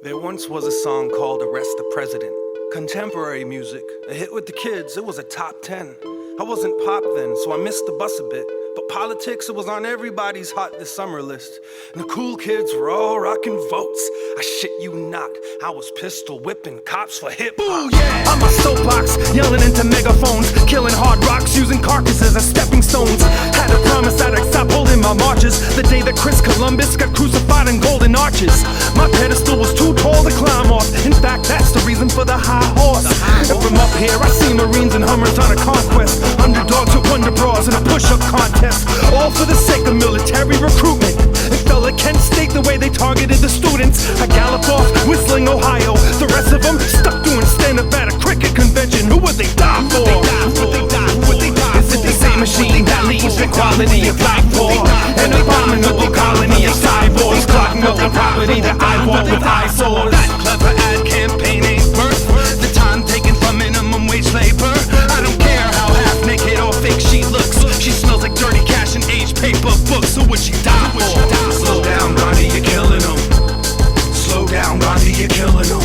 There once was a song called Arrest the President. Contemporary music, a hit with the kids, it was a top 10. I wasn't pop then, so I missed the bus a bit. But politics, it was on everybody's hot this summer list. And the cool kids were all rocking votes. I shit you not, I was pistol whipping cops for hip-hop. Ooh, yeah. On my soapbox, yelling into megaphones, killing hard rocks, using carcasses as stepping stones. Had a promise that I'd stop holding my marches the day that Chris Columbus got crucified in golden arches. My pedestal was too tall to climb off. In fact, that's the reason for the high horse. And from up here, I see Marines and Hummers on a conquest. Underdogs with wonder bras in a push-up contest. All for the sake of military recruitment. It felt like Kent State the way they targeted the students. I galloped off, whistling Ohio. The rest of them stuck doing stand-up at a cricket convention. Who would they die for? Is it the same machine that leaves equality of life for? An abominable colony of cyborgs clogging up the property that I walk with eyesores. That clever ad campaign ain't worth the time taken from minimum wage labor. I don't care how half-naked or fake she looks. She smells like dirty cash and aged paper books. Who would she die for? Slow down, Gandhi, you're killing them. Slow down, Gandhi, you're killing them.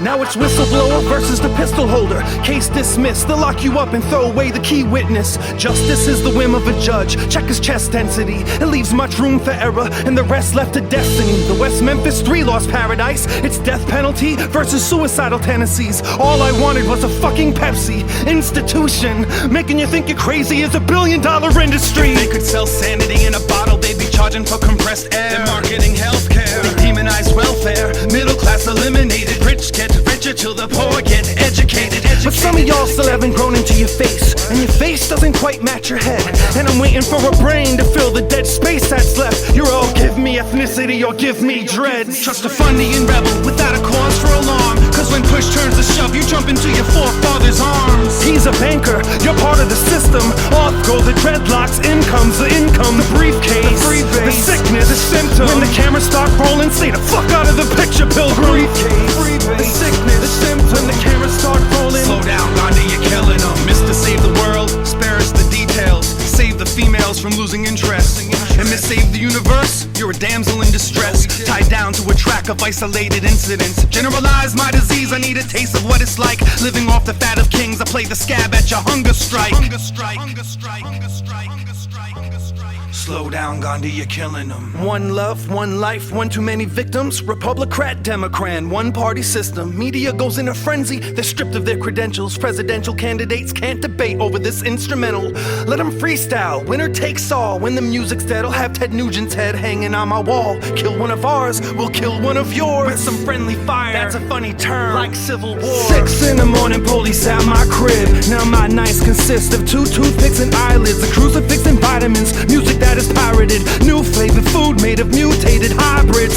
Now it's whistleblower versus the pistol holder. Case dismissed, they'll lock you up and throw away the key witness. Justice is the whim of a judge. Check his chest density. It leaves much room for error and the rest left to destiny. The West Memphis 3 lost paradise. It's death penalty versus suicidal tendencies. All I wanted was a fucking Pepsi. Institution, making you think you're crazy is $1 billion industry. If they could sell sanity in a bottle, they'd be charging for compressed air. They're marketing healthcare. They demonize welfare. Middle class eliminated. Rich get richer till the poor get educated. But some of y'all still haven't grown into your face, and your face doesn't quite match your head. And I'm waiting for a brain to fill the dead space that's left. You're all give me ethnicity or give me dreads. Trust a Fundian rebel without a cause for alarm. Cause when push turns to shove, you jump into your forefather's arms. He's a banker, you're part of the system. Off go the dreadlocks, in comes the income. The briefcase, the sickness, the symptom. When the cameras start rolling, stay the fuck out of the picture, pilgrim. The sickness, the symptom. When the cameras start rolling, slow down, Gandhi, you're killing them. Mr. Save the world, spare us the details. Save the females from losing interest. And Miss Save the universe, you're a damsel in distress. Tied down to a track of isolated incidents. Generalize my disease, I need a taste of what it's like. Living off the fat of kings, I play the scab at your hunger strike. Hunger strike, hunger strike, hunger strike, hunger strike, hunger strike. Slow down, Gandhi, you're killing them. One love, one life, one too many victims. Republicrat, Democrat, one party system. Media goes in a frenzy, they're stripped of their credentials. Presidential candidates can't debate over this instrumental. Let them freestyle, winner takes all. When the music's dead, I'll have Ted Nugent's head hanging on my wall. Kill one of ours, we'll kill one of yours. With some friendly fire, that's a funny term, like Civil War. 6 in the morning, police at my crib. Now my nights consist of 2 toothpicks and eyelids, a crucifix and vitamins. Music that is pirated, new flavored food made of mutated hybrids.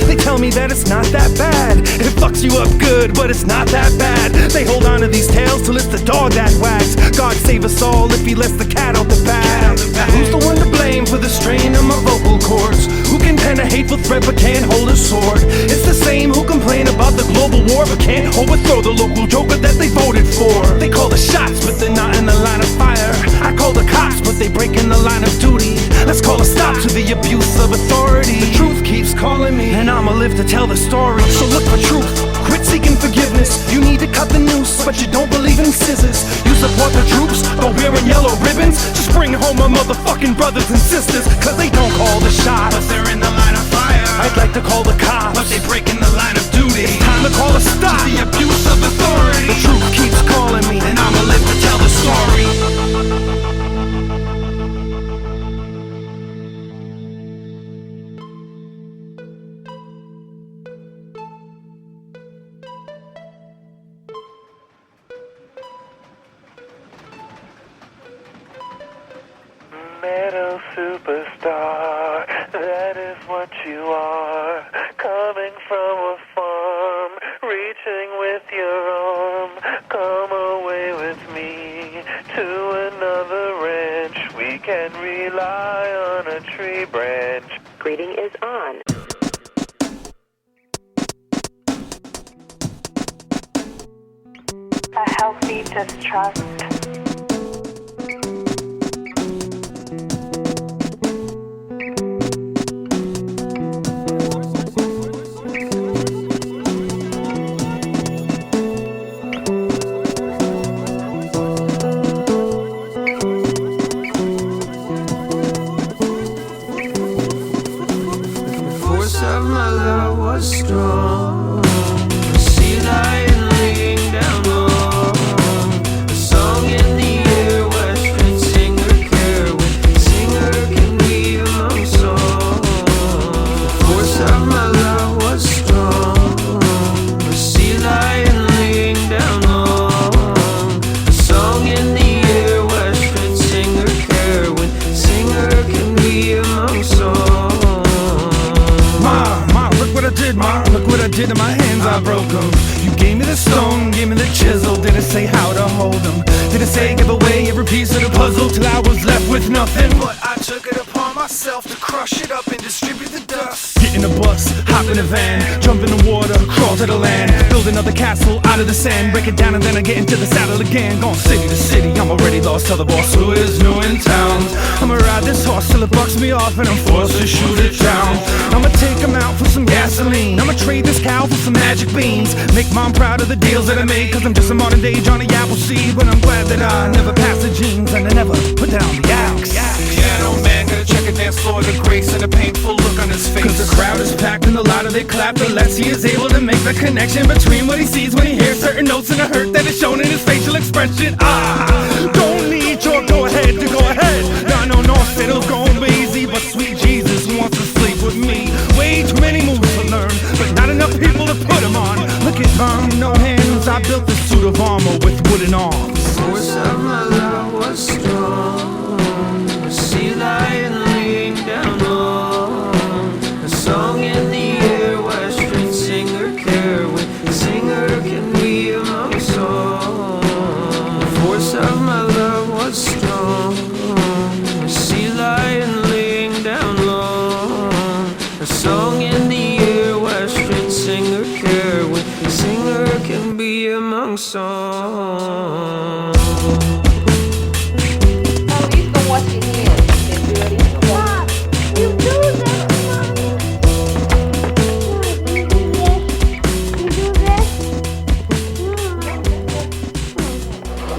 They tell me that it's not that bad. It fucks you up good, but it's not that bad. They hold on to these tales till it's the dog that wags. God save us all if he lets the cat out the bag. Who's the one to blame for the strain of my vocal cords? Who can pen a hateful threat but can't hold a sword? It's the same who complain about the global war but can't overthrow the local joker that they voted for. They call the shots but they're not in the line of fire. I call the cops but they break in the line of duty. Let's call a stop to the abuse of authority. The truth keeps calling me, and I'ma live to tell the story. So look for truth, quit seeking forgiveness. You need to cut the noose, but you don't believe in scissors. You support the troops, but wearing yellow ribbons. Just bring home my motherfucking brothers and sisters. Cause they don't call the shots, but they're in the line of fire. I'd like to call the cops, but they break in the line of duty. It's time to call a stop to the abuse of authority. The truth keeps calling me, and I'ma live to tell the story. Metal superstar, that is what you are. Coming from a farm, reaching with your arm. Come away with me to another ranch. We can rely on a tree branch. Greeting is on. A healthy distrust. say how to hold them? Did it say give away every piece of the puzzle till I was left with nothing? But I took it upon myself to crush it up and distribute the dust. Get in a bus, hop in a van, jump in the water, crawl to the land, build another castle out of the sand, break it down and then I get into the saddle again. Gone city to city, I'm already lost, tell the boss who is new in town. I'ma ride this horse till it bucks me off and I'm forced to shoot it down. I'ma take him out for some gasoline, I'ma trade this cow for some magic beans, make mom proud of the deals that I made, cause I'm just a modern day Johnny Appleseed. But I'm glad that I never passed the jeans and I never put down the axe. Piano man gonna check a dance floor, the grace and a painful look on his face, cause the crowd is packed and the louder they clap, the less he is able to make the connection between what he sees when he hears certain notes and the hurt that is shown in his facial expression. Don't need your go ahead to go ahead. Nah, no, it'll go easy, but sweet Jesus wants to sleep with me. Way too many moves to learn, but not enough people to put him on. Look at mom, no hands, I built this suit of armor with wooden arms. Force of my love was strong, a sea lion laying down long, a song in the air, western singer care, when the singer can be among songs. Force of my love was strong, a sea lion laying down long, a song in the air, western singer care, when the singer can be among songs.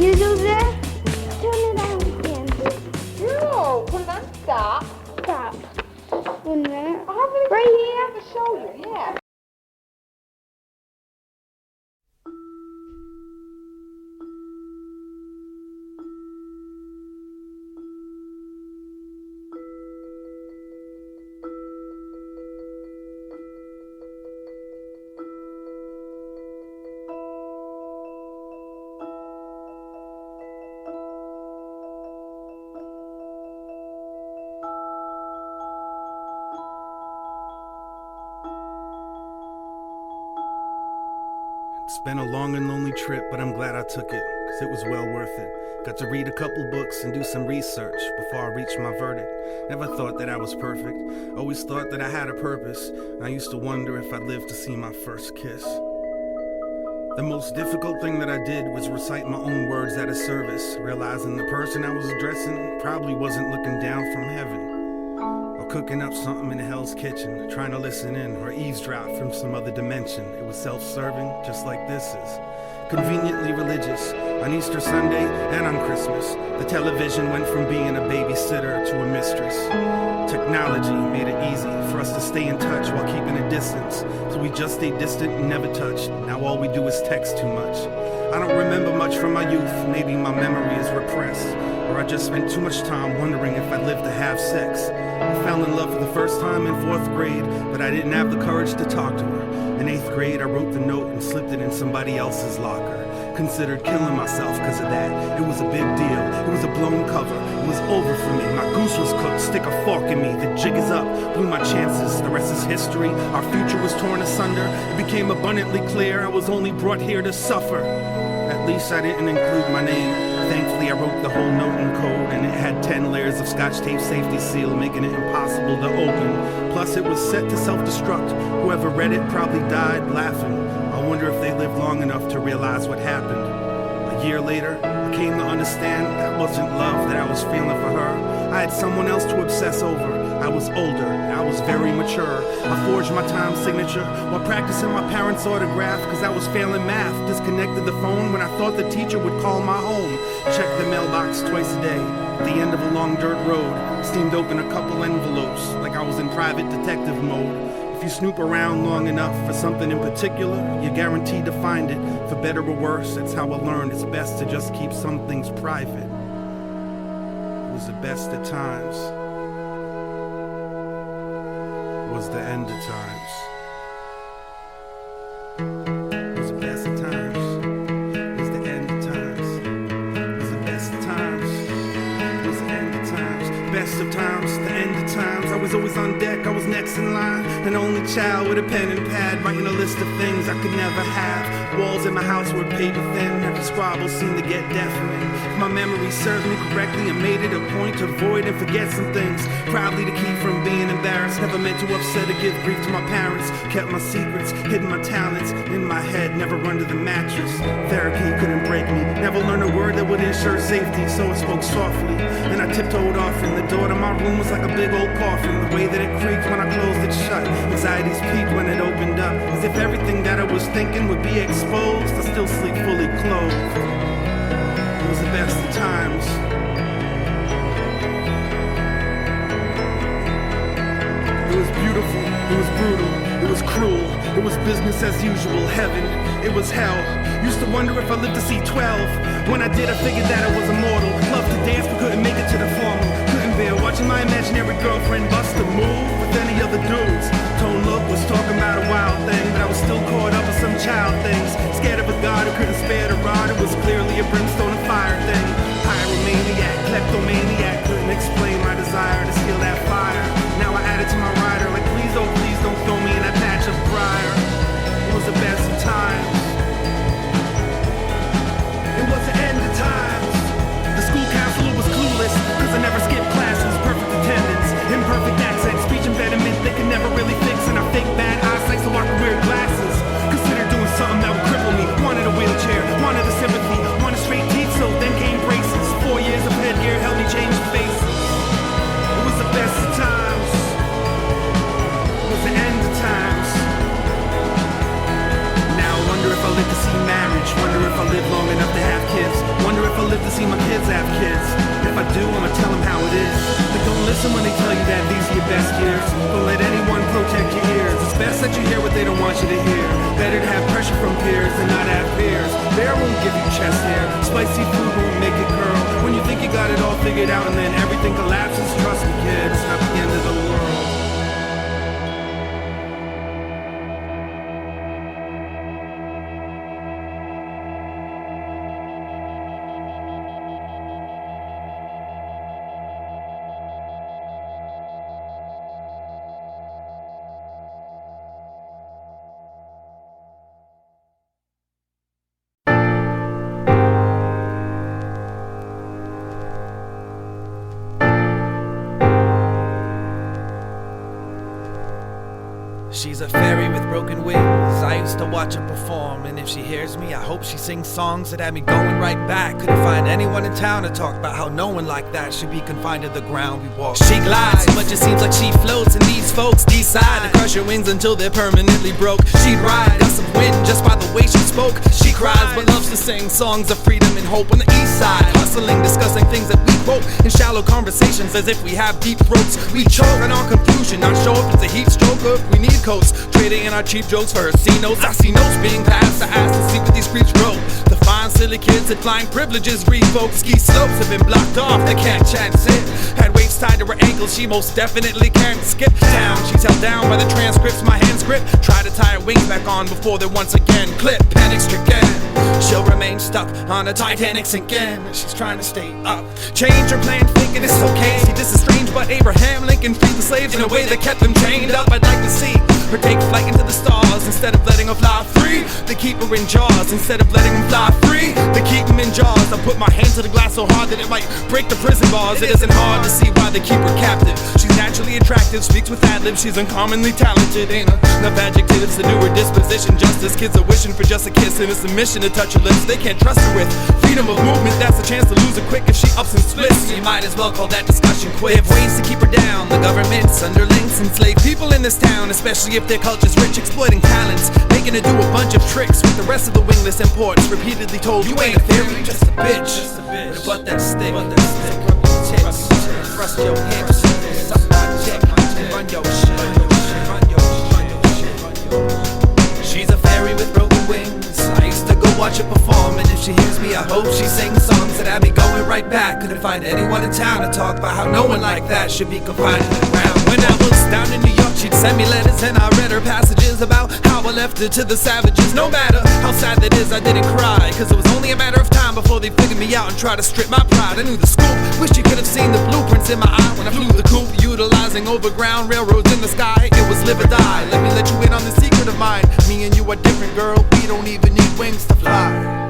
You do this? Turn it on again. No, put it on stop. Stop. 1 minute. Right here. I have to show you, yeah. It's been a long and lonely trip, but I'm glad I took it, cause it was well worth it. Got to read a couple books and do some research before I reached my verdict. Never thought that I was perfect, always thought that I had a purpose. I used to wonder if I'd live to see my first kiss. The most difficult thing that I did was recite my own words at a service, realizing the person I was addressing probably wasn't looking down from heaven, or cooking up something in hell's kitchen, trying to listen in or eavesdrop from some other dimension. It was self-serving, just like this is. Conveniently religious, on Easter Sunday and on Christmas, the television went from being a babysitter to a mistress. Technology made it easy for us to stay in touch while keeping a distance, so we just stayed distant and never touched. Now all we do is text too much. I don't remember much from my youth, maybe my memory is repressed, or I just spent too much time wondering if I'd live to have sex. I fell in love for the first time in 4th grade, but I didn't have the courage to talk to her. In 8th grade, I wrote the note and slipped it in somebody else's locker. Considered killing myself because of that. It was a big deal. It was a blown cover. It was over for me. My goose was cooked. Stick a fork in me. The jig is up. Blew my chances. The rest is history. Our future was torn asunder. It became abundantly clear I was only brought here to suffer. At least I didn't include my name. Thankfully, I wrote the whole note in code, and it had 10 layers of Scotch tape safety seal, making it impossible to open. Plus, it was set to self-destruct. Whoever read it probably died laughing. I wonder if they lived long enough to realize what happened. A year later, I came to understand that wasn't love that I was feeling for her. I had someone else to obsess over. I was older, and I was very mature. I forged my time signature while practicing my parents' autograph, cause I was failing math. Disconnected the phone when I thought the teacher would call my home. Checked the mailbox twice a day. At the end of a long dirt road, steamed open a couple envelopes like I was in private detective mode. If you snoop around long enough for something in particular, you're guaranteed to find it. For better or worse, that's how I learned it's best to just keep some things private. It was the best of times. It was the end of times. It was the best of times. It was the end of times. It was the best of times. It was the end of times. Best best of times, the end of times. I was always on deck, I was next in line. An only child with a pen and pad, writing a list of things I could never have. Walls in my house were paper thin, every squabble seemed to get deafening. If my memory served me correctly, I made it a point to avoid and forget some things. Proudly to keep from being embarrassed, never meant to upset or give grief to my parents. Kept my secrets, hidden my talents in my head, never under the mattress. Therapy couldn't break me, never learned a word that would ensure safety, so I spoke softly. Then I tiptoed off, and the door to my room was like a big old coffin. The way that it creaked when I closed it shut, anxieties peaked when it opened up, as if everything that I was thinking would be exposed. I still sleep fully clothed. It was the best of times. It was beautiful, it was brutal, it was cruel, it was business as usual, heaven, it was hell. Used to wonder if I lived to see 12. When I did, I figured that I was immortal. Loved to dance but couldn't make it to the formal. Couldn't bear watching my imaginary girlfriend bust a move with any other dudes. Tone Look was talking about a wild thing, but I was still caught up with some child things. Scared of a god who couldn't spare the rod. It was clearly a brimstone and fire thing. Pyromaniac, kleptomaniac, couldn't explain my desire to steal that fire. Now I add it to my rider, like please don't throw me in that patch of briar. It was the best of times. It was the end of times. The school counselor was clueless, cause I never skipped classes. Perfect attendance, imperfect accent, speech impediment they could never really fix. And I fake bad eyesight so I could wear glasses. Consider doing something that would cripple me. Wanted a wheelchair, wanted the sympathy, wanted straight teeth, so then came braces. 4 years of headgear helped me change faces. It was the best of times. It was the end of times. Now I wonder if I live to see marriage. Wonder if I live long enough to have kids. Wonder if I live to see my kids have kids. If I do, I'ma tell them how it is. But don't listen when they tell you that these are your best years. Don't let anyone protect your ears. It's best that you hear what they don't want you to hear. Better to have pressure from peers than not have peers. Bear won't give you chest hair. Spicy food won't make it curl. When you think you got it all figured out and then everything collapses, trust me, kid, it's not the end of the world. She's a fairy with broken wings. I used to watch her perform, and if she hears me, I hope she sings songs that had me going right back. Couldn't find anyone in town to talk about how no one like that should be confined to the ground we walk. She glides, but it seems like she floats, and these folks decide to crush her wings until they're permanently broke. She'd ride gusts of wind just by the way she spoke. She cries but loves to sing songs of freedom and hope on the east side, hustling, discussing things that we quote in shallow conversations as if we have deep throats. We choke on our confusion, not sure if it's a heat stroke or if we need coats. Trading in our cheap jokes for her C notes. I see notes being passed to ask to see what these creeps wrote. The fine silly kids had flying privileges revoked. Ski slopes have been blocked off, they can't transit. Had weights tied to her ankles, she most definitely can't skip town. She's held down by the transcripts my hands grip. Try to tie her wings back on before they're once again clip. Panic stricken, she'll remain stuck on a Titanic sinking. She's trying to stay up, change her plan thinking it's okay. See, this is strange, but Abraham Lincoln freed the slaves in a way that kept them chained up. I'd like to see her take flight into the stars instead of letting her fly free. They keep her in jaws instead of letting them fly free. They keep them in jaws. I put my hand to the glass so hard that it might break the prison bars. It isn't hard to see why they keep her captive. She's naturally attractive, speaks with ad-libs. She's uncommonly talented. Ain't enough adjectives to do her disposition justice. Kids are wishing for just a kiss and it's a mission to touch her lips. They can't trust her with freedom of movement. That's a chance to lose her quick if she ups and splits. You might as well call that discussion quit. They have ways to keep her down. The government's underlings enslave people in this town, especially if their culture's rich, exploiting talents, making her do a bunch of tricks with the rest of the wingless imports. Repeatedly told, you ain't a theory, you just a bitch. But that stick, rub your tits, thrust your hips, suck my dick, run your shit, run your shit. She's a fairy with broken wings. I used to go watch her perform, and if she hears me, I hope she sings songs that have me going right back. Couldn't find anyone in town to talk about how no one like that should be confined to the ground. When I was down in New York, She'd send me letters and I read her passages about how I left her to the savages. No matter how sad that is, I didn't cry, cause it was only a matter of time before they figured me out and tried to strip my pride. I knew the scoop, wish you could have seen the blueprints in my eye when I flew the coop, utilizing overground railroads in the sky. It was live or die. Let me let you in on the secret of mine. Me and you are different, girl. We don't even need wings to fly.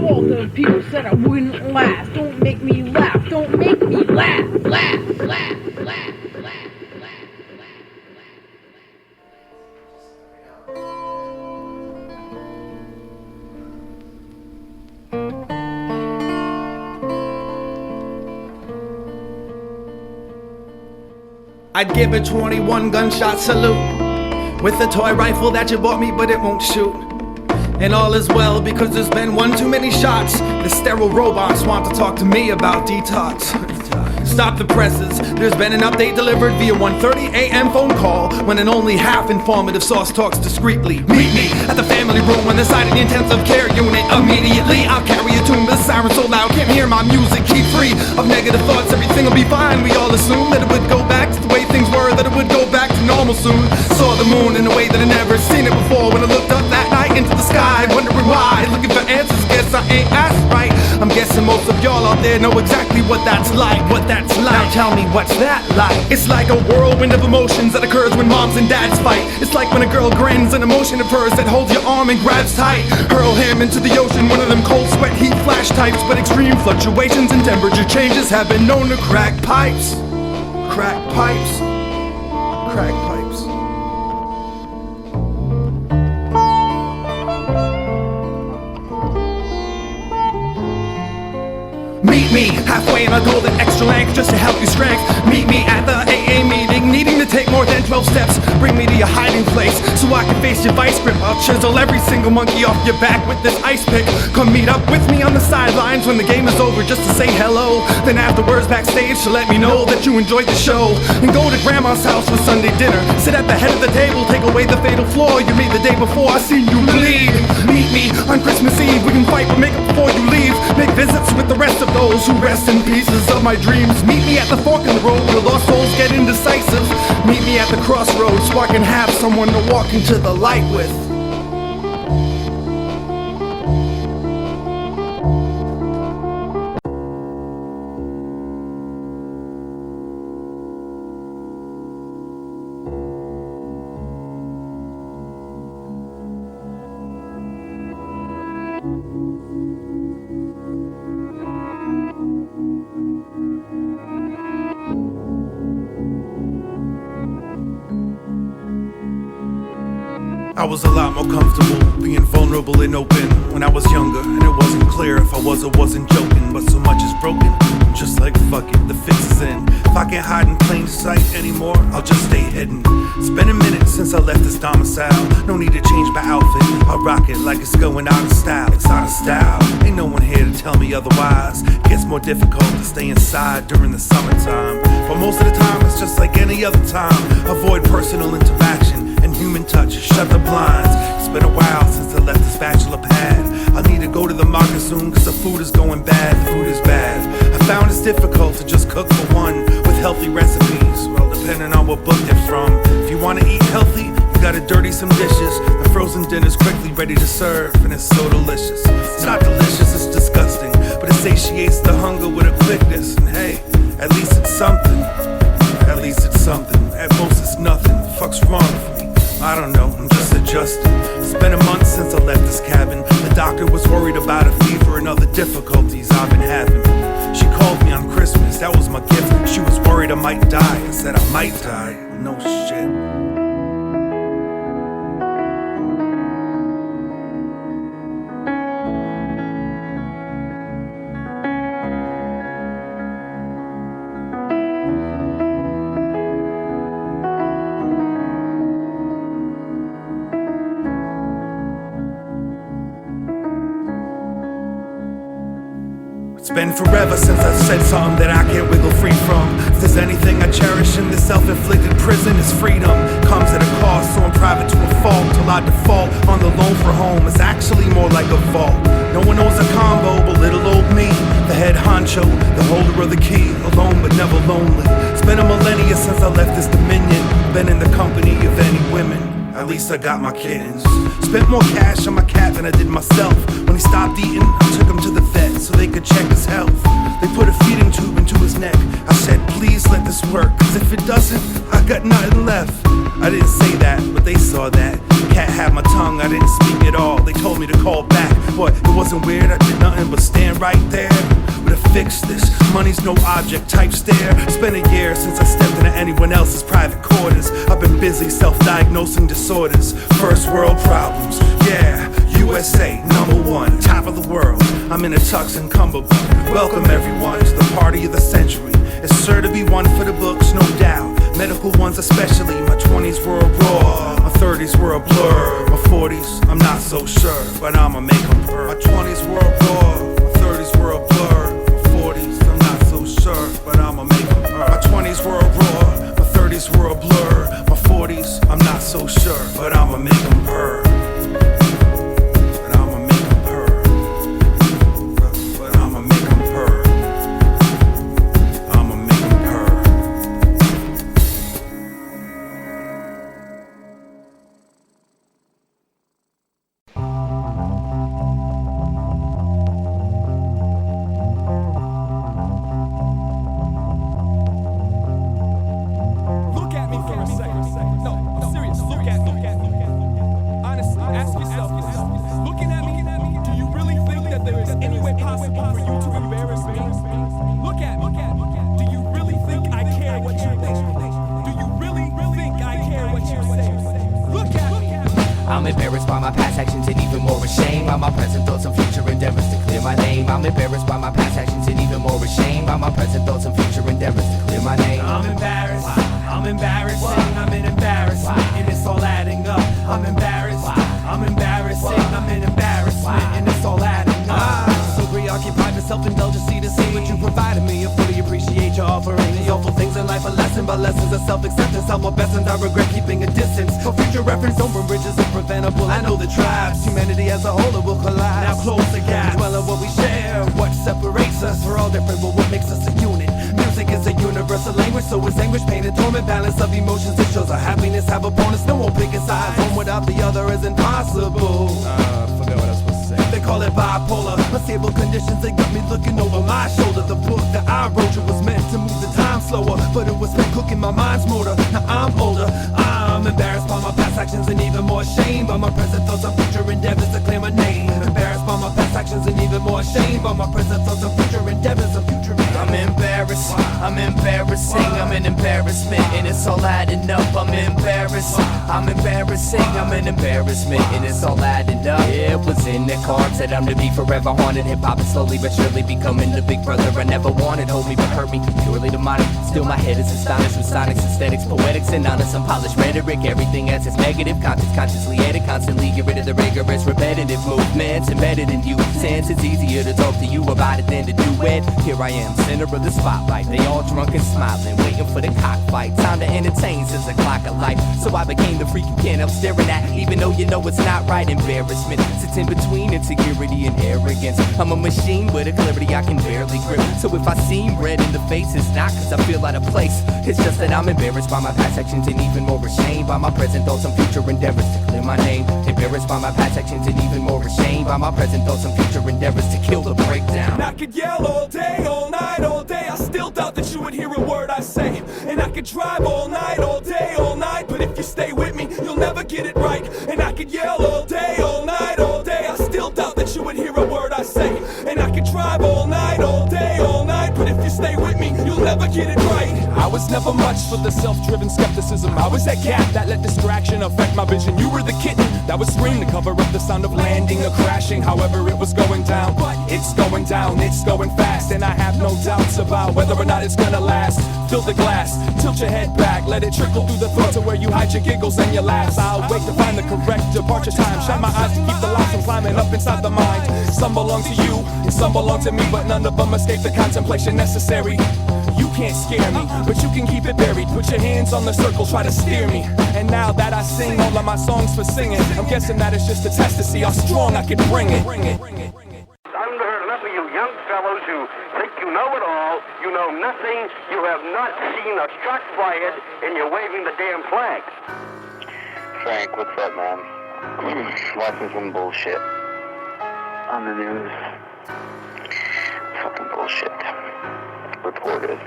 All the people said I wouldn't last. Don't make me laugh. Don't make me laugh. Laugh, laugh, laugh, laugh, laugh, I'd give a 21 gunshot salute with the toy rifle that you bought me, but it won't shoot. And all is well because there's been one too many shots. The sterile robots want to talk to me about detox. Stop the presses, there's been an update delivered via 1:30 a.m. phone call, when an only half informative source talks discreetly. Meet me at the family room on the side of the intensive care unit immediately. I'll carry a tune, but the siren so loud can't hear my music. Keep free of negative thoughts, everything will be fine. We all assume that it would go back to the way things were, that it would go back to normal soon. Saw the moon in a way that I never seen it before, when I looked up that night into the sky, wondering why, looking for answers. Guess I ain't asked right. I'm guessing most of y'all out there know exactly what that's like. Now tell me, what's that like? It's like a whirlwind of emotions that occurs when moms and dads fight. It's like when a girl grins, an emotion of hers that holds your arm and grabs tight. Hurl him into the ocean, one of them cold sweat heat flash types. But extreme fluctuations and temperature changes have been known to crack pipes. Crack pipes. Crack pipes. Meet me halfway and I'll go the extra length just to help you strength. Meet me at the AA meeting, needing to take more than 12 steps. Bring me to your hiding place so I can face your vice grip. I'll chisel every single monkey off your back with this ice pick. Come meet up with me on the sidelines when the game is over just to say hello. Then afterwards backstage to let me know that you enjoyed the show. And go to grandma's house for Sunday dinner. Sit at the head of the table, take away the fatal flaw you made the day before. I seen you bleed. Meet me on Christmas Eve, we can fight but make up before you leave. Make visits with the rest of those who rest in pieces of my dreams. Meet me at the fork in the road where lost souls get indecisive. Meet me at the crossroads so I can have someone to walk into the light with. I was a lot more comfortable being vulnerable and open when I was younger, and it wasn't clear if I was or wasn't joking. But so much is broken, I'm just like fuck it, the fix is in. If I can't hide in plain sight anymore, I'll just stay hidden. It's been a minute since I left this domicile. No need to change my outfit, I'll rock it like it's going out of style. It's out of style, ain't no one here to tell me otherwise. It gets more difficult to stay inside during the summertime, but most of the time it's just like any other time. Avoid personal interaction and human touch, shut the blinds. It's been a while since I left this bachelor pad. I need to go to the market soon cause the food is going bad, the food is bad. I found it's difficult to just cook for one with healthy recipes, well depending on what book they're from. If you want to eat healthy, you gotta dirty some dishes. The frozen dinner's quickly ready to serve and it's so delicious. It's not delicious, it's disgusting, but it satiates the hunger with a quickness. And hey, at least it's something. At least it's something. At most it's nothing. Fuck's wrong with me? I don't know, I'm just adjusting. It's been a month since I left this cabin. The doctor was worried about a fever and other difficulties I've been having. She called me on Christmas, that was my gift. She was worried I might die. I said I might die. No shit. It's been forever since I've said something that I can't wiggle free from. If there's anything I cherish in this self-inflicted prison, it's freedom. Comes at a cost, so I'm private to a fault. Till I default on the loan for home. It's actually more like a vault. No one knows a combo but little old me, the head honcho, the holder of the key. Alone but never lonely. It's been a millennia since I left this dominion. Been in the company of any women. At least I got my kittens. Spent more cash on my cat than I did myself. When he stopped eating, I took him to the vet so they could check his health. They put a feeding tube into his neck. I said, please let this work, cause if it doesn't, I got nothing left. I didn't say that, but they saw that. Cat had my tongue, I didn't speak at all. They told me to call back. What, it wasn't weird, I did nothing but stand right there. Would have fixed this, money's no object type stare. It's been a year since I stepped into anyone else's private quarters. I've been busy self-diagnosing disorders. First world problems, yeah. USA, #1, top of the world. I'm in a tux and cummerbund. Welcome everyone to the party of the century. It's sure to be one for the books, no doubt. Medical ones especially. My 20s were a raw, my 30s were a blur. My 40s, I'm not so sure, but I'ma make them purr. My 20s were a raw, my 30s were a blur. My 40s, I'm not so sure, but I'ma make them purr. My 20s were a raw, my 30s were a blur. My 40s, I'm not so sure, but I'ma make them purr. I'm embarrassed by my past actions and even more ashamed by my present thoughts and future endeavors to clear my name. I'm embarrassed by my past actions and even more ashamed by my present thoughts and future endeavors to clear my name. I'm embarrassed, I'm embarrassing, I'm an embarrassment, and it's all adding up. I'm embarrassed, I'm embarrassing, I'm an embarrassment, and it's all adding up. So preoccupied with self-indulgence to see what you provided me. I fully appreciate your offering. The awful things in life are lesson, but lessons of self-acceptance. I'm a best and I regret keeping a distance. For future reference, don't burn bridges are preventable. I know the tribes, humanity as a whole, it will collide. Now close the gap, dwell on what we share. What separates us, we're all different, but what makes us a unit? Music is a universal language, so is anguish, pain, and torment. Balance of emotions, it shows our happiness have a bonus. No more picking sides, one without the other is impossible. Forgot what I was supposed to say. They call it bipolar, unstable conditions, they got me looking over my shoulder. The book that I wrote you was meant to move the time slower, but it was spent cooking my mind's motor. Now I'm older, I'm embarrassed by my past actions and even more ashamed by my present thoughts and future endeavors to clear my name. Embarrassed by my past actions and even more ashamed by my present thoughts and future endeavors of future. I'm embarrassed, I'm embarrassing, I'm an embarrassment, and it's all adding up. I'm embarrassed, I'm embarrassing, I'm an embarrassment, and it's all adding up. It was in the cards that I'm to be forever haunted. Hip-hop is slowly but surely becoming the big brother I never wanted. Hold me but hurt me, purely demonic. Still my head is astonished with sonics, aesthetics, poetics, and honest, unpolished rhetoric. Everything as its negative, consciously edit, constantly get rid of the rigorous, repetitive movements embedded in you. Since it's easier to talk to you about it than to do it. Here I am, center of the spotlight. They all drunk and smiling, waiting for the cockfight. Time to entertain since the clock of life. So I became the freak you can't help staring at, even though you know it's not right. Embarrassment sits in between insecurity and arrogance. I'm a machine with a clarity I can barely grip. So if I seem red in the face, it's not cause I feel out of place. It's just that I'm embarrassed by my past actions and even more ashamed by my present thoughts and future endeavors to clear my name. Embarrassed by my past actions and even more ashamed by my present thoughts and future endeavors to kill the breakdown. I could yell all day, all night, all day. I still doubt that you would hear a word I say. And I could drive all night, all day, all night. But if you stay with me, you'll never get it right. And I could yell all day, all night, all day. I still doubt that you would hear a word I say. And I could drive all night, all day, all night. But if you stay with me, you'll never get it right. I was never much for the self-driven skepticism. I was that cat that let distraction affect my vision. You were the kitten that would scream to cover up the sound of landing or crashing. However it was going down, but it's going down, it's going fast. And I have no doubts about whether or not it's gonna last. Fill the glass, tilt your head back, let it trickle through the throat to where you hide your giggles and your laughs. I'll wait to find the correct departure time. Shine my eyes to keep the lights from climbing up inside the mind. Some belong to you, and some belong to me, but none of them escape the contemplation necessary. You can't scare me, but you can keep it buried. Put your hands on the circle, try to steer me. And now that I sing all of my songs for singing, I'm guessing that it's just a test to see how strong I can bring it. Unheard enough of you young fellows who think you know it all, you know nothing, you have not seen a shot fired, and you're waving the damn flag. Frank, what's up, man? Watching some bullshit on the news. Fucking bullshit. Reporters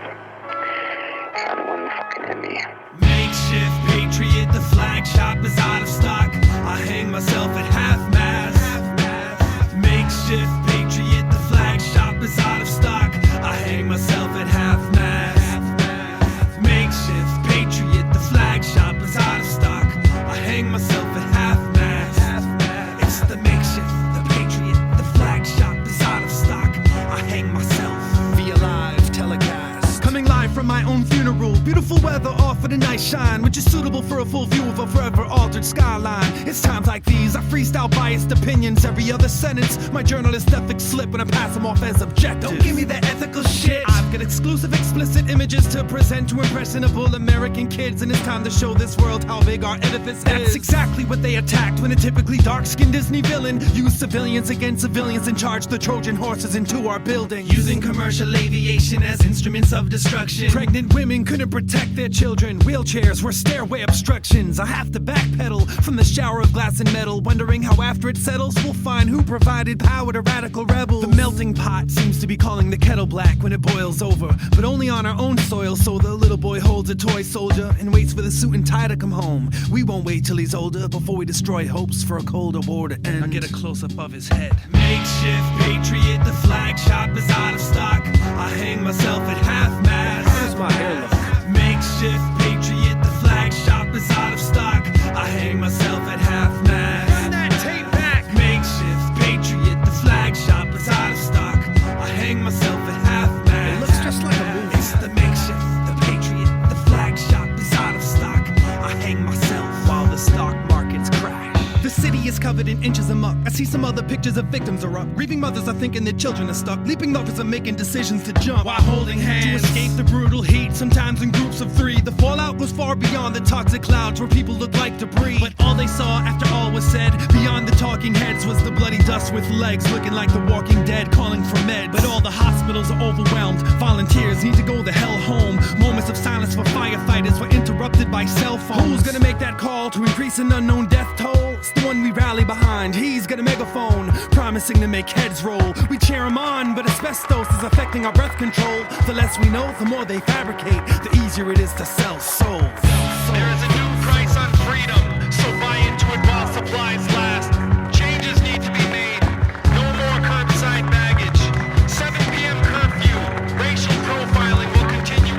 trying to win the fucking Emmy. Makeshift patriot, the flag shop is out of stock. I hang myself at half-mast. Makeshift patriot, the flag shop is out of stock. I hang myself at half-mast. Makeshift patriot, the flag shop is out of stock. I hang myself at half-mast. It's the makeshift, the patriot, the flag shop is out of stock. I hang myself via live telecast. Coming live from my own funeral. Beautiful weather offered a nice shine, which is suitable for a full view of a forever altered skyline. It's times like these I freestyle biased opinions. Every other sentence, my journalist ethics slip when I pass them off as objective. Don't give me that ethical shit. I've got exclusive explicit images to present to impressionable American kids, and it's time to show this world how big our edifice is. That's exactly what they attacked when a typically dark-skinned Disney villain used civilians against civilians and charged the Trojan horses into our building, using commercial aviation as instruments of destruction. Pregnant women couldn't protect their children. Wheelchairs were stairway obstructions. I have to backpedal from the shower of glass and metal, wondering how after it settles we'll find who provided power to radical rebels. The melting pot seems to be calling the kettle black when it boils over, but only on our own soil. So the little boy holds a toy soldier and waits for the suit and tie to come home. We won't wait till he's older before we destroy hopes for a colder war to end. I get a close-up of his head. Makeshift patriot, the flag shop is out of stock. I hang myself at half-mast. How does my hair look? Makeshift patriot, the flag shop is out of stock. I hang myself at half-mast. Run that tape back. Makeshift patriot, the flag shop is out of stock. I hang myself at half-mast. It looks just like a movie. It's the makeshift, the patriot, the flag shop is out of stock. I hang myself while the stock markets crash. The city is covered in inches of muck. I see some other pictures of victims are up. Grieving mothers are thinking their children are stuck. Leaping lovers are making decisions to jump while holding hands to escape the brutal heat, sometimes in groups of three. The fallout goes far beyond the toxic clouds where people look like debris. But all they saw after all was said, beyond the talking heads, was the bloody dust with legs looking like the Walking Dead calling for meds. But all the hospitals are overwhelmed. Volunteers need to go the hell home. Moments of silence for firefighters were interrupted by cell phones. Who's gonna make that call to increase an unknown death toll? It's the one we rally behind. He's got a megaphone promising to make heads roll. We cheer him on, but asbestos is affecting our breath control. The less we know, the more they fabricate, the easier it is to sell souls. There is a new price on freedom, so buy into it while supplies last. Changes need to be made. No more curbside baggage. 7 p.m. curfew. Racial profiling will continue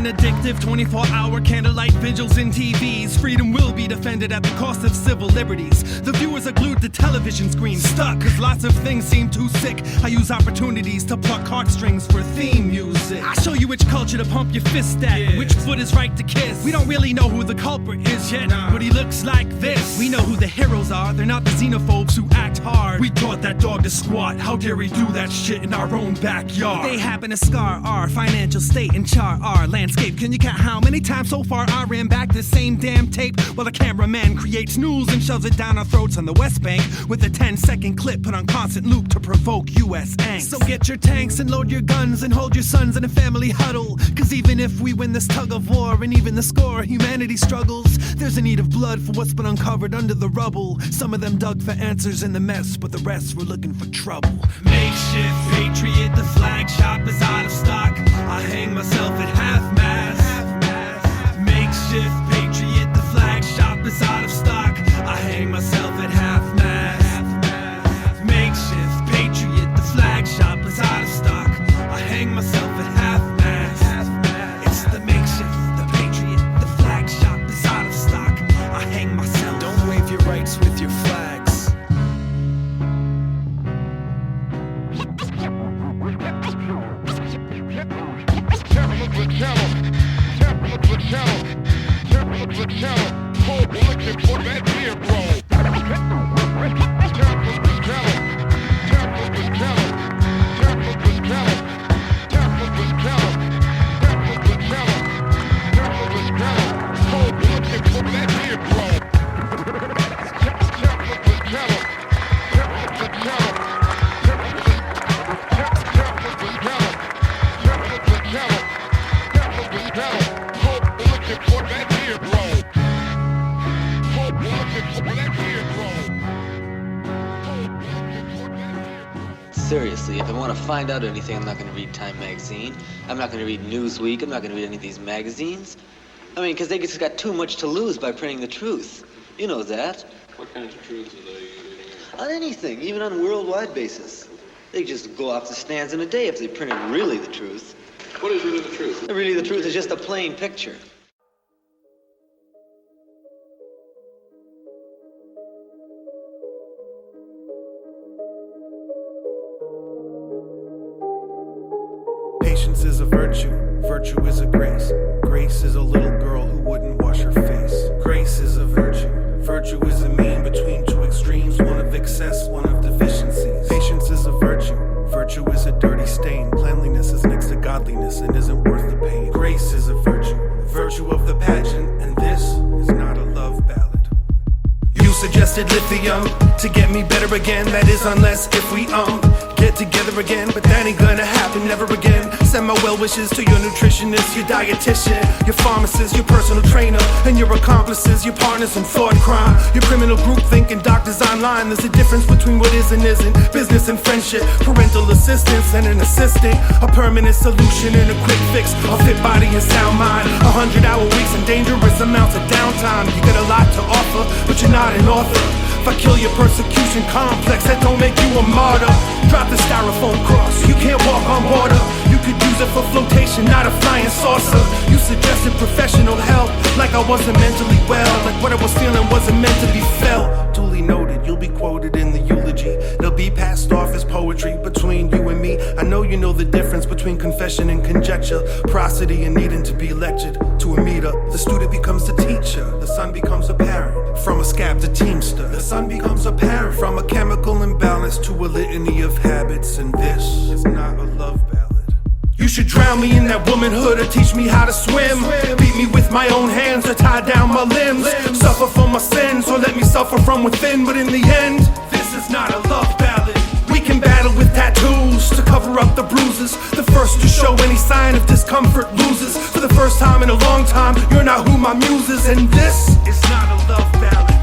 and addictive 24-hour candlelight vigils in TVs. Freedom will be defended at the cost of civil liberties. The viewers are glued to television screens, stuck cause lots of things seem too sick. I use opportunities to pluck heartstrings for theme music. I show you which culture to pump your fist at, which foot is right to kiss. We don't really know who the culprit is yet, but he looks like this. We know who the heroes are, they're not the xenophobes who act hard. We taught that dog to squat, how dare he do that shit in our own backyard. They happen to scar our financial state and char our landscape. Can you count how many times so far I ran back the same damn tape? While the cameraman creates news and shoves it down our throats on the West Bank with a 10-second clip put on constant loop to provoke US angst. So get your tanks and load your guns and hold your sons in a family huddle. Cause even if we win this tug of war and even the score, humanity struggles. There's a need of blood for what's been uncovered under the rubble. Some of them dug for answers in the mess, but the rest were looking for trouble. Makeshift patriot, the flag shop is out of stock. I hang myself at half-mast. Makeshift patriot, the flag shop is out of stock. I hang myself at half-mast. Makeshift patriot, the flag shop is out of stock. I hang myself at half-mast. It's the makeshift, the patriot, the flag shop is out of stock. I hang myself. Don't wave your rights with your flags. Seriously, if I want to find out anything, I'm not going to read Time magazine. I'm not going to read Newsweek. I'm not going to read any of these magazines. I mean, because they just got too much to lose by printing the truth. You know that. What kinds of truths are they reading? On anything, even on a worldwide basis. They just go off the stands in a day if they printed really the truth. What is really the truth? Really the truth is just a plain picture. Patience is a virtue, virtue is a grace. Grace is a little girl who wouldn't wash her face. Grace is a virtue, virtue is a mean between two extremes, one of excess, one of deficiencies. Patience is a virtue, virtue is a dirty stain. Cleanliness is next to godliness and isn't worth the pain. Grace is a virtue, virtue of the pageant, and this is not a love ballad. You suggested lithium to get me better again. That is unless if we get together again, but that ain't gonna happen never again. Send my well wishes to your nutritionist, your dietitian, your pharmacist, your personal trainer, and your accomplices, your partners in thought crime, your criminal group thinking doctors online. There's a difference between what is and isn't, business and friendship, parental assistance and an assistant, a permanent solution and a quick fix, a fit body and sound mind, 100-hour weeks and dangerous amounts of downtime. You got a lot to offer, but you're not an author. If I kill your persecution complex, that don't make you a martyr. Drop the styrofoam cross, you can't walk on water. You could use it for flotation, not a flying saucer. You suggested professional help, like I wasn't mentally well, like what I was feeling wasn't meant to be felt. Duly noted, you'll be quoted in the eulogy. They'll be passed off as poetry between you and me. I know you know the difference between confession and conjecture, prosody and needing to be lectured to a meetup. The student becomes the teacher, the son becomes a parent. From a scab to teamster, the son becomes a parent. From a chemical imbalance to a litany of habits, and this is not a love ballad. You should drown me in that womanhood or teach me how to swim. Beat me with my own hands or tie down my limbs. Suffer for my sins or let me suffer from within. But in the end, this is not a love ballad. We can battle with tattoos to cover up the bruises. The first to show any sign of discomfort loses. For the first time in a long time, you're not who my muse is. And this is not a love ballad.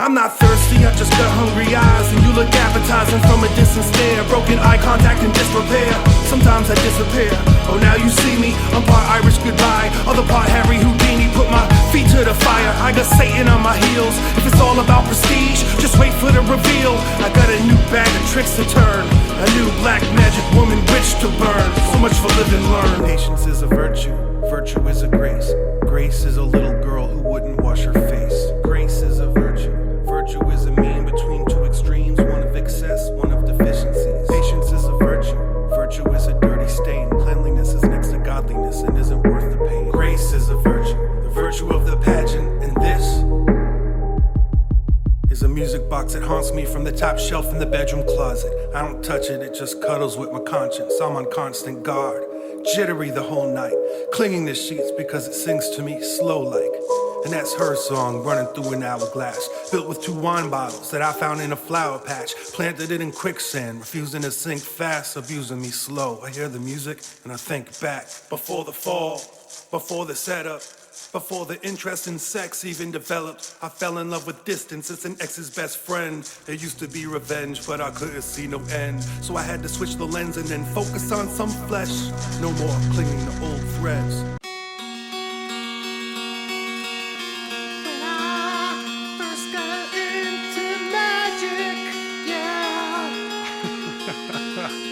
I'm not thirsty, I just got hungry eyes, and you look appetizing from a distant stare. Broken eye contact and disrepair. Sometimes I disappear. Oh, now you see me. I'm part Irish goodbye, other part Harry Houdini. Put my feet to the fire. I got Satan on my heels. If it's all about prestige, just Just wait for the reveal. I got a new bag of tricks to turn, a new black magic woman witch to burn. So much for live and learn. Patience is a virtue, virtue is a grace. Grace is a little girl who wouldn't wash her face. Grace is a virtue, virtue is a mean between two extremes, one of excess, one of deficiencies. Patience is a virtue, virtue is a dirty stain. Cleanliness is next to godliness and isn't worth the pain. Grace is a virtue, the virtue of the pageant, and this is a music box that haunts me from the top shelf in the bedroom closet. I don't touch it, it just cuddles with my conscience. I'm on constant guard, jittery the whole night, clinging to sheets because it sings to me slow like. And that's her song running through an hourglass, built with 2 wine bottles that I found in a flower patch. Planted it in quicksand, refusing to sink fast, abusing me slow. I hear the music and I think back. Before the fall, before the setup, before the interest in sex even developed, I fell in love with distance. It's an ex's best friend. There used to be revenge, but I couldn't see no end. So I had to switch the lens and then focus on some flesh. No more clinging to old threads.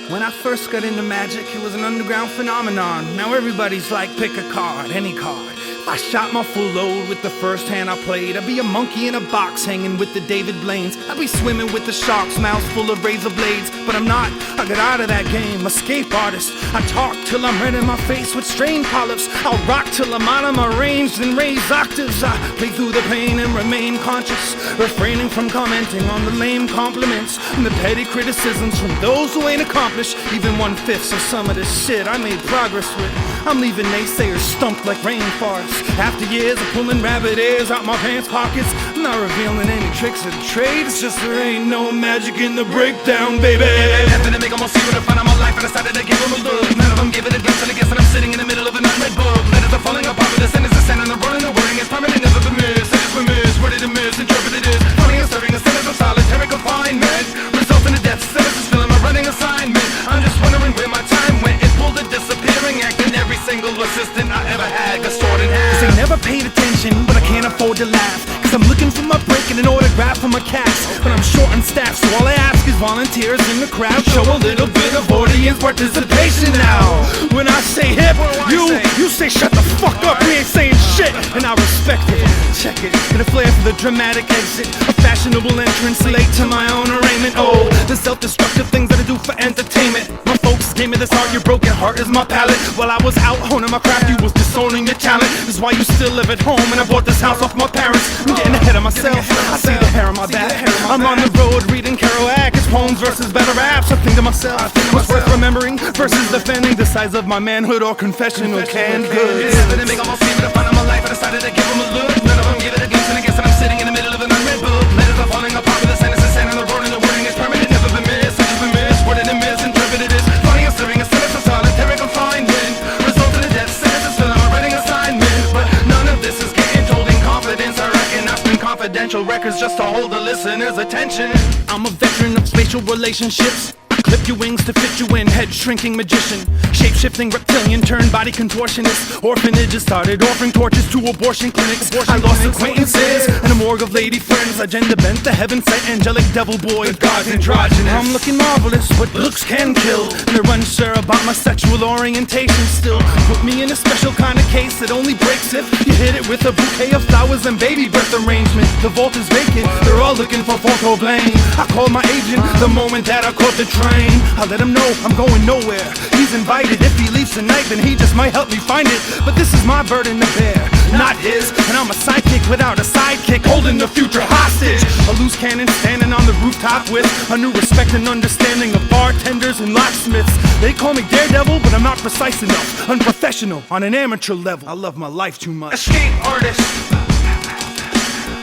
When I first got into magic, it was an underground phenomenon. Now everybody's like, pick a card, any card. If I shot my full load with the first hand I played, I'd be a monkey in a box hanging with the David Blaines. I'd be swimming with the sharks, mouths full of razor blades. But I'm not, I got out of that game, escape artist. I talk till I'm red in my face with strain polyps. I'll rock till I'm out of my range, then raise octaves. I play through the pain and remain conscious, refraining from commenting on the lame compliments and the petty criticisms from those who ain't accomplished even 1/5 of some of the shit I made progress with. I'm leaving naysayers stumped like rainforests. After years of pulling rabbit ears out my pants pockets, I'm not revealing any tricks of the trade. It's just there ain't no magic in the breakdown, baby. Nothing to make them all see what I find on my life, and I decided to give them a look. None of them give it a glimpse, and I guess that I'm sitting in the middle of an unread book. Letters are falling apart with the sentence of sand, and the running, the wording is permanent, never been missed. Sages were missed, worded and misinterpreted is funny and serving a sentence of solitary confinement. Results in a death sentence is filling my running assignment. I'm just wondering where my time went. It pulled a disappearing act, and every single assistant I ever had got stored in half. Cause they never paid attention, but I can't afford to laugh. Cause I'm looking for my break and an autograph for my cast. But I'm short on staff, so all I ask is volunteers in the crowd show a little bit of audience participation now. When I say hip, you say shut the fuck up, we ain't saying shit. And I respect it, check it, and a flair for the dramatic exit. A fashionable entrance late to my own arraignment. Oh, the self-destructive things that I do for entertainment. My folks gave me this art, your broken heart is my palette. While I was out honing my craft, you was disowning your talent. That's why you still live at home, and I bought this house off my parents. I'm getting ahead of myself, I see the hair on my back. I'm on the road reading Kerouac, it's poems versus better raps. I think to myself, what's worth remembering versus defending the size of my manhood or confessional canned goods. Nothing to make them all see what I find on my life, I decided to give them a look. None of them give it a glimpse, and I guess that I'm sitting in the middle of an unread book. Letters are falling apart with the sentence of sand, and the wording, the wording is permanent, never been missed. Sages been missed, worded and misinterpreted is funny and serving a sentence of solitary confinement. Result in a death sentence is filling my writing assignment. But none of this is getting told in confidence. I reckon I spend confidential records just to hold the listener's attention. I'm a veteran of spatial relationships. Clip your wings to fit you in, head shrinking magician, shape-shifting reptilian, turned body contortionist. Orphanages started offering torches to abortion clinics. I lost acquaintances and a morgue of lady friends. I gender bent the heaven sent angelic devil boy. The God's androgynous. I'm looking marvelous, but looks can kill. And they're unsure about my sexual orientation still. Put me in a special kind of case that only breaks if you hit it with a bouquet of flowers and baby breath arrangement. The vault is vacant, they're all looking for photo blame. I called my agent the moment that I caught the train. I let him know I'm going nowhere. He's invited. If he leaves tonight, then he just might help me find it. But this is my burden to bear, not his. And I'm a sidekick without a sidekick, holding the future hostage. A loose cannon standing on the rooftop with a new respect and understanding of bartenders and locksmiths. They call me Daredevil, but I'm not precise enough. Unprofessional on an amateur level. I love my life too much. Escape artist.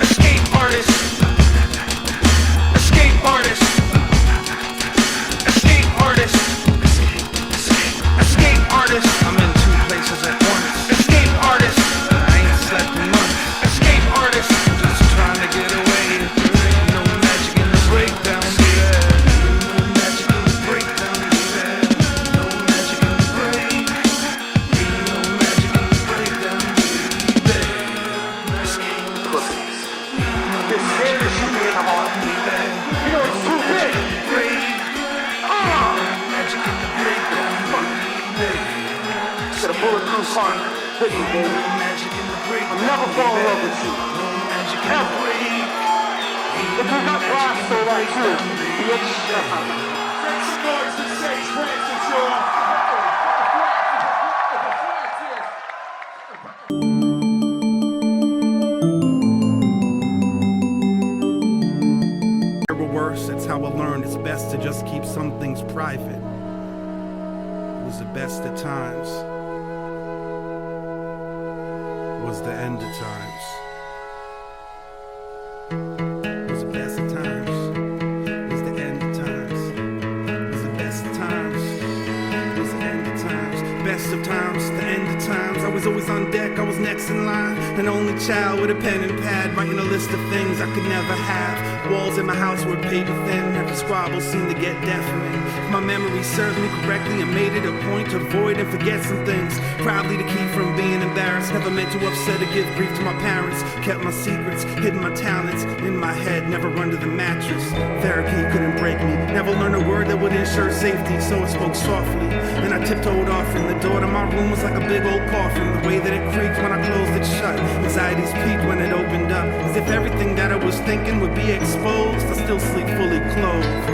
Escape artist. Escape artist. Escape artist. I'm in 2 places at once. Escape artist. I ain't slept in months. Escape artist. I'm just trying to get away. There ain't no magic in the breakdown, baby. No magic in the breakdown, baby. No magic in the break. No magic in the breakdown, baby. Pussies. This shit is shooting in the heart. bulletproof heart. Hit me, baby. I'll never fall in love with you. Ever. If you got glass, so that too. Bitch. Make some noise for Sage Francis, y'all. Worse, that's how I learned it's best to just keep some things private. It was the best of times. It was the end of times. It was the best of times. It was the end of times. It was the best of times. It was the end of times. Best of times, the end of times. I was always on deck, I was next in line. An only child with a pen and pad, writing a list of things I could never have. Walls in my house were paper thin. Every squabble seemed to get deafening. If my memory served me correctly, I made it a point to avoid and forget some things. Proudly to keep from being embarrassed. Never meant to upset or give grief to my parents. Kept my secrets, hidden my talents in my head, never under the mattress. Therapy couldn't break me. Never learned a word that would ensure safety, so I spoke softly. Then I tiptoed off, and the door to my room was like a big old coffin. The way that it creaked when I closed it shut. Anxieties peaked when it opened up, as if everything that I was thinking would be exposed. I still sleep fully clothed.